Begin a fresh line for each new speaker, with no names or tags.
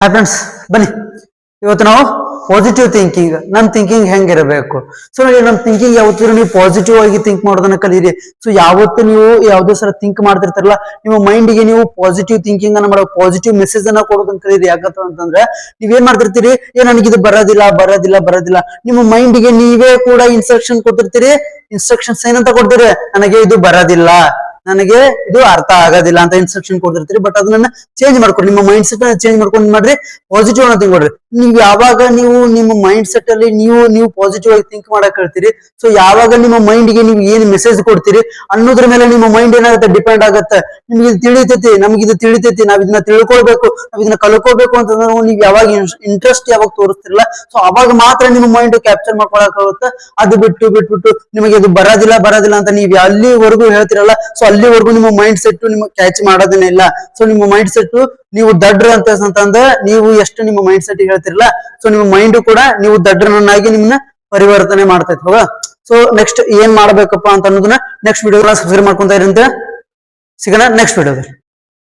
Hi friends, ಬನ್ನಿ ಇವತ್ತು ನಾವು ಪಾಸಿಟಿವ್ ಥಿಂಕಿಂಗ್, ನಮ್ ಥಿಂಕಿಂಗ್ ಹೆಂಗಿರಬೇಕು. ಸೊ ನಮ್ ಥಿಂಕಿಂಗ್ ಯಾವತ್ತಿದ್ರು ನೀವು ಪಾಸಿಟಿವ್ ಆಗಿ ಥಿಂಕ್ ಮಾಡೋದನ್ನ ಕಲೀರಿ. ಸೊ ಯಾವತ್ತು ನೀವು ಯಾವ್ದೇ ಸಲ ಥಿಂಕ್ ಮಾಡ್ತಿರ್ತಾರಲ್ಲ, ನಿಮ್ಮ ಮೈಂಡ್ ಗೆ ನೀವು ಪಾಸಿಟಿವ್ ಥಿಂಕಿಂಗ್ ಅನ್ನ ಮಾಡೋ, ಪಾಸಿಟಿವ್ ಮೆಸೇಜ್ ಅನ್ನ ಕೊಡೋದನ್ನ ಕಲೀರಿ. ಯಾಕಂತ ಅಂತಂದ್ರೆ ನೀವೇನ್ ಮಾಡ್ತಿರ್ತೀರಿ, ನನಗಿದು ಬರೋದಿಲ್ಲ. ನಿಮ್ಮ ಮೈಂಡ್ ಗೆ ನೀವೇ ಕೂಡ ಇನ್ಸ್ಟ್ರಕ್ಷನ್ ಕೊಟ್ಟಿರ್ತೀರಿ. ಇನ್ಸ್ಟ್ರಕ್ಷನ್ಸ್ ಏನಂತ ಕೊಡ್ತೀರಿ, ನನಗೆ ಇದು ಬರೋದಿಲ್ಲ, ನನಗೆ ಇದು ಅರ್ಥ ಆಗೋದಿಲ್ಲ ಅಂತ ಇನ್ಸ್ಟ್ರಕ್ಷನ್ ಕೊಡ್ತಿರ್ತೀರಿ. ಬಟ್ ಅದನ್ನ ಚೇಂಜ್ ಮಾಡ್ಕೊಡಿ, ನಿಮ್ಮ ಮೈಂಡ್ ಸೆಟ್ ಚೇಂಜ್ ಮಾಡ್ಕೊಂಡು ಮಾಡ್ರಿ, ಪಾಸಿಟಿವ್ ಅನ್ನ ಥಿಂಕ್ ಮಾಡ್ರಿ. ನೀವು ಯಾವಾಗ ನಿಮ್ಮ ಮೈಂಡ್ ಸೆಟ್ ಅಲ್ಲಿ ನೀವು ಪಾಸಿಟಿವ್ ಆಗಿ ಥಿಂಕ್ ಮಾಡಕ್ ಹೇಳ್ತೀರಿ, ಸೊ ಯಾವಾಗ ನಿಮ್ಮ ಮೈಂಡ್ ಗೆ ನೀವು ಏನ್ ಮೆಸೇಜ್ ಕೊಡ್ತೀರಿ ಅನ್ನೋದ್ರ ಮೇಲೆ ನಿಮ್ಮ ಮೈಂಡ್ ಏನಾಗುತ್ತೆ, ಡಿಪೆಂಡ್ ಆಗುತ್ತೆ. ನಿಮ್ಗೆ ಇದು ತಿಳಿತೈತಿ, ನಮ್ಗೆ ಇದು ತಿಳಿತೈತಿ, ನಾವ್ ಇದನ್ನ ತಿಳ್ಕೊಳ್ಬೇಕು, ನಾವ್ ಇದನ್ನ ಕಲ್ಕೋಬೇಕು ಅಂತಂದ್ರೆ ನೀವು ಯಾವಾಗ ಇಂಟ್ರೆಸ್ಟ್ ಯಾವಾಗ ತೋರಿಸ್ತಿರಲ್ಲ, ಸೊ ಅವಾಗ ಮಾತ್ರ ನಿಮ್ಮ ಮೈಂಡ್ ಕ್ಯಾಪ್ಚರ್ ಮಾಡ್ಕೊಳಕಾಗುತ್ತೆ. ಅದು ಬಿಟ್ಬಿಟ್ಟು ನಿಮಗೆ ಇದು ಬರೋದಿಲ್ಲ ಅಂತ ನೀವು ಅಲ್ಲಿವರೆಗೂ ಹೇಳ್ತಿರಲ್ಲ, ಸೊ ಅಲ್ಲಿವರೆಗೂ ನಿಮ್ಮ ಮೈಂಡ್ ಸೆಟ್ ನಿಮ್ಮ ಕ್ಯಾಚ್ ಮಾಡೋದನ್ನೇ ಇಲ್ಲ. ಸೊ ನಿಮ್ಮ ಮೈಂಡ್ ಸೆಟ್ ನೀವು ದಡ್ರ ಅಂತಂದ್ರೆ ನೀವು ಎಷ್ಟು ನಿಮ್ಮ ಮೈಂಡ್ ಸೆಟ್ ಹೇಳ್ತಿರಲ್ಲ, ಸೊ ನಿಮ್ಮ ಮೈಂಡ್ ಕೂಡ ನೀವು ದಡ್ರನನ್ನಾಗಿ ನಿಮ್ಮನ್ನ ಪರಿವರ್ತನೆ ಮಾಡ್ತೈತಿ. ಹೋಗ ಸೊ ನೆಕ್ಸ್ಟ್ ಏನ್ ಮಾಡ್ಬೇಕಪ್ಪ ಅಂತ ಅನ್ನೋದನ್ನ ನೆಕ್ಸ್ಟ್ ವಿಡಿಯೋ ಸಬ್ಸ್ಕ್ರೈಬ್ ಮಾಡ್ಕೊಂತ ಇರಂತೆ. ಸಿಗೋಣ ನೆಕ್ಸ್ಟ್ ವಿಡಿಯೋದಲ್ಲಿ.